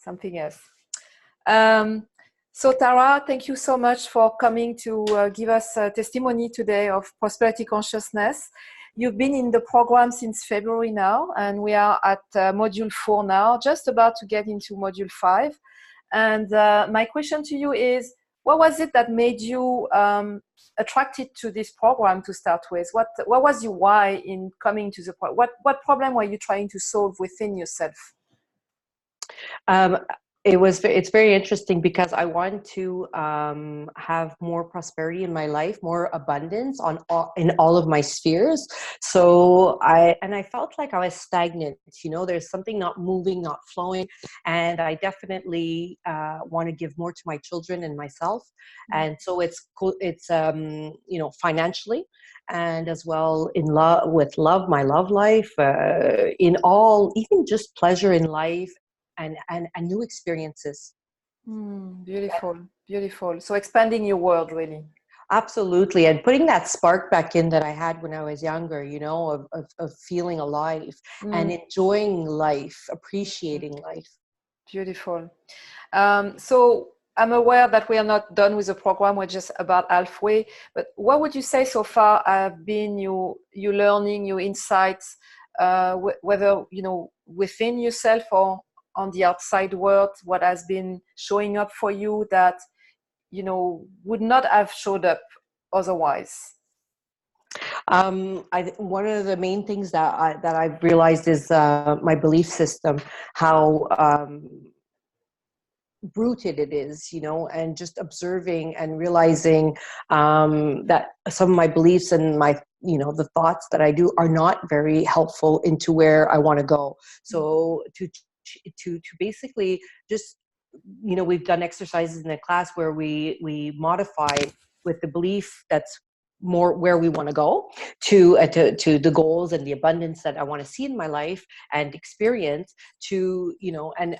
something else. So Tara, thank you so much for coming to give us a testimony today of prosperity consciousness. You've been in the program since February now, and we are at module 4 now, just about to get into module 5. And my question to you is, what was it that made you attracted to this program to start with? What was your why in coming to the program? What problem were you trying to solve within yourself? It's very interesting because I want to have more prosperity in my life, more abundance in all of my spheres. So I felt like I was stagnant. You know, there's something not moving, not flowing, and I definitely want to give more to my children and myself. And so it's you know, financially, and as well in love, with love, my love life, in all, even just pleasure in life. And new experiences. Beautiful, beautiful. So expanding your world, really. Absolutely, and putting that spark back in that I had when I was younger, you know, of feeling alive and enjoying life, appreciating life. Beautiful. So I'm aware that we are not done with the program. We're just about halfway. But what would you say so far have been your learning, your insights, whether, you know, within yourself or on the outside world, what has been showing up for you that, you know, would not have showed up otherwise? One of the main things that I've realized is my belief system, how rooted it is, you know, and just observing and realizing that some of my beliefs and my, you know, the thoughts that I do are not very helpful into where I want to go. So to basically just, you know, we've done exercises in the class where we modify with the belief that's more where we want to go to the goals and the abundance that I want to see in my life and experience, to, you know, and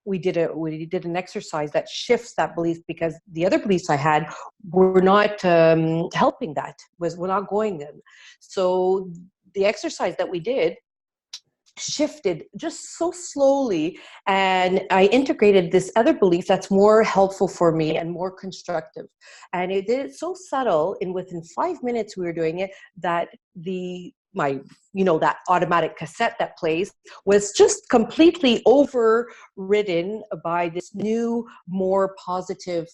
we did an exercise that shifts that belief, because the other beliefs I had were not helping that, we're not going them. So the exercise that we did shifted just so slowly, and I integrated this other belief that's more helpful for me and more constructive, and it did it so subtle, and within 5 minutes we were doing it, that that automatic cassette that plays was just completely overridden by this new, more positive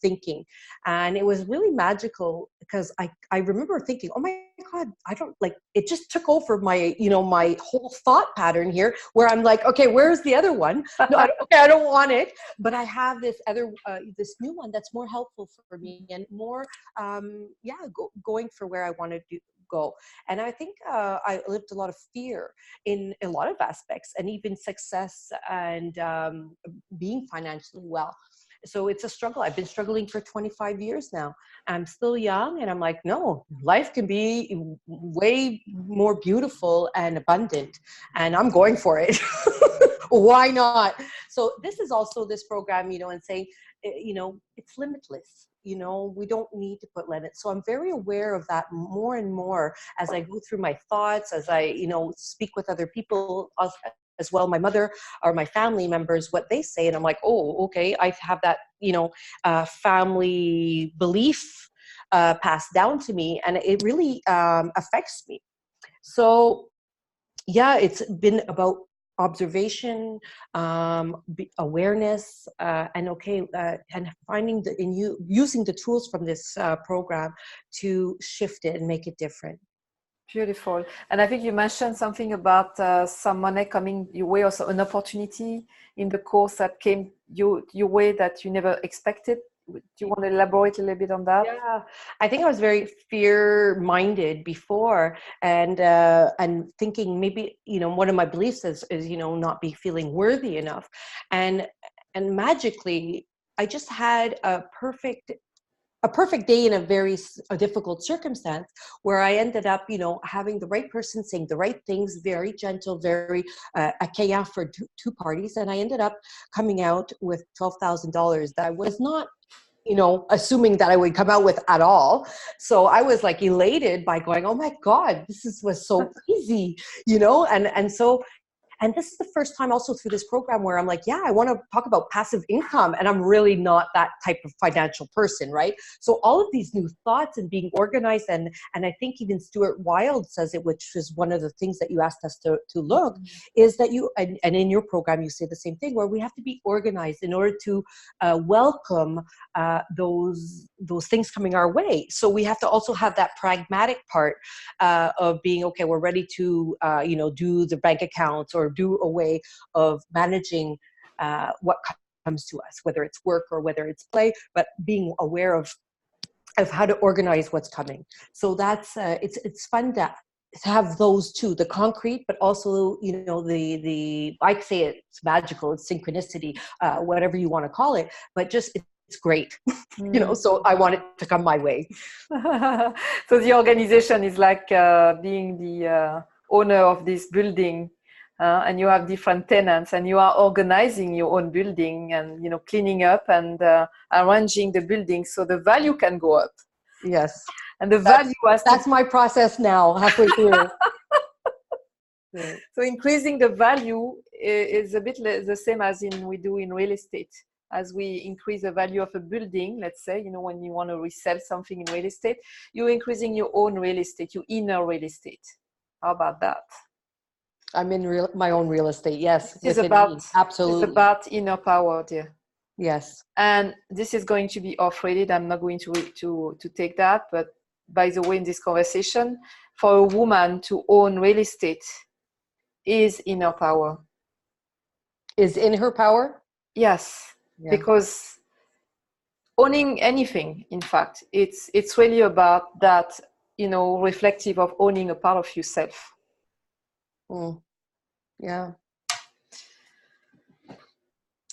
thinking. And it was really magical, because I remember thinking, oh my God, I don't like, it just took over my, you know, my whole thought pattern here, where I'm like, okay, where's the other one? No, I don't want it, but I have this other, this new one that's more helpful for me and more, going for where I want to go. And I think I lived a lot of fear in a lot of aspects, and even success and being financially well. So it's a struggle. I've been struggling for 25 years now. I'm still young, and I'm like, no, life can be way more beautiful and abundant, and I'm going for it. Why not? So this is also this program, you know, and saying, you know, it's limitless. You know, we don't need to put limits. So I'm very aware of that more and more as I go through my thoughts, as I, you know, speak with other people as well, my mother or my family members, what they say. And I'm like, oh, okay, I have that, you know, family belief passed down to me, and it really affects me. So yeah, it's been about observation, awareness, and finding using the tools from this program to shift it and make it different. Beautiful. And I think you mentioned something about some money coming your way, also an opportunity in the course that came your way that you never expected. Do you want to elaborate a little bit on that? Yeah, I think I was very fear-minded before, and thinking maybe, you know, one of my beliefs is you know, not be feeling worthy enough, and magically I just had a perfect day in a very difficult circumstance, where I ended up, you know, having the right person saying the right things, very gentle, very akaya for two parties, and I ended up coming out with $12,000 that I was not, you know, assuming that I would come out with at all. So I was like elated by going, oh my God, was so easy, you know, and so, And this is the first time also through this program where I'm like, yeah, I want to talk about passive income. And I'm really not that type of financial person, right? So all of these new thoughts and being organized, and I think even Stuart Wilde says it, which is one of the things that you asked us to look, is that you, and in your program, you say the same thing, where we have to be organized in order to welcome those things coming our way. So we have to also have that pragmatic part of being, okay, we're ready to, do the bank accounts or do a way of managing what comes to us, whether it's work or whether it's play, but being aware of how to organize what's coming. So that's, it's fun to have those two, the concrete, but also, the I'd say it's magical, it's synchronicity, whatever you want to call it, but just, it's great, so I want it to come my way. So the organization is like being the owner of this building, and you have different tenants, and you are organizing your own building and, cleaning up and arranging the building so the value can go up. Yes. And the value that's my process now, halfway through. Yeah. So increasing the value is a bit the same as we do in real estate. As we increase the value of a building, let's say, when you want to resell something in real estate, you're increasing your own real estate, your inner real estate. How about that? I'm in my own real estate, yes. It's about, absolutely. It's about inner power, dear. Yes. And this is going to be off-rated. I'm not going to take that. But by the way, in this conversation, for a woman to own real estate is inner power. Is in her power? Yes. Yeah. Because owning anything, in fact, it's really about that, reflective of owning a part of yourself. Yeah.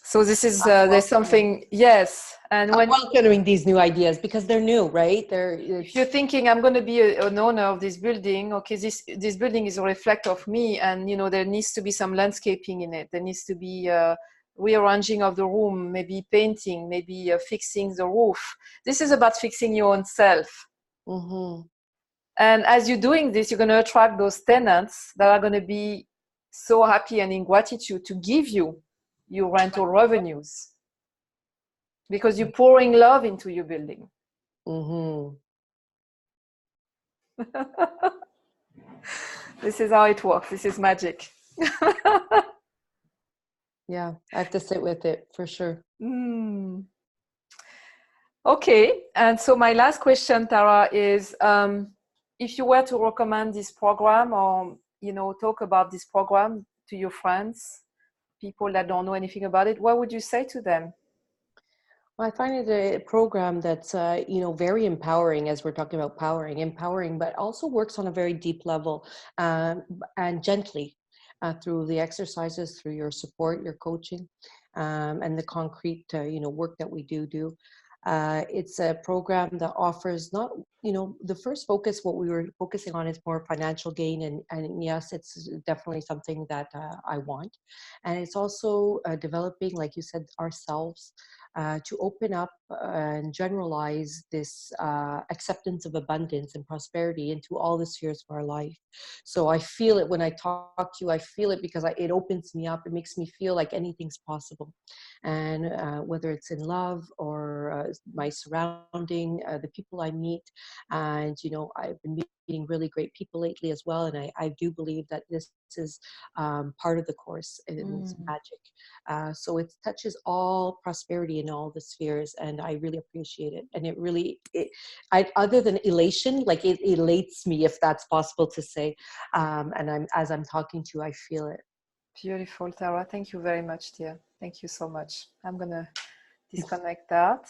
So this is there's something, yes. And when I'm welcoming these new ideas because they're new, right? If you're thinking I'm going to be an owner of this building, okay, this building is a reflection of me, and there needs to be some landscaping in it. There needs to be rearranging of the room, maybe painting, maybe fixing the roof. This is about fixing your own self. Mm-hmm. And as you're doing this, you're going to attract those tenants that are going to be so happy and in gratitude to give you your rental revenues, because you're pouring love into your building. Mm-hmm. This is how it works. This is magic. Yeah, I have to sit with it for sure. Okay, and so my last question, Tara, is if you were to recommend this program, or talk about this program to your friends, people that don't know anything about it, what would you say to them? Well, I find it a program that's, very empowering, as we're talking about empowering, but also works on a very deep level, and gently through the exercises, through your support, your coaching, and the concrete, work that we do. It's a program that offers not, the first focus, what we were focusing on is more financial gain. And yes, it's definitely something that I want. And it's also developing, like you said, ourselves to open up and generalize this acceptance of abundance and prosperity into all the spheres of our life. So I feel it when I talk to you. I feel it because it opens me up. It makes me feel like anything's possible. And whether it's in love or my surrounding, the people I meet, and I've been meeting really great people lately as well, and I do believe that this is part of the course, and it's magic. So it touches all prosperity in all the spheres, and I really appreciate it. And it really, other than elation, like it elates me, if that's possible to say. And as I'm talking to you, I feel it. Beautiful, Tara. Thank you very much, dear. Thank you so much. I'm gonna disconnect that.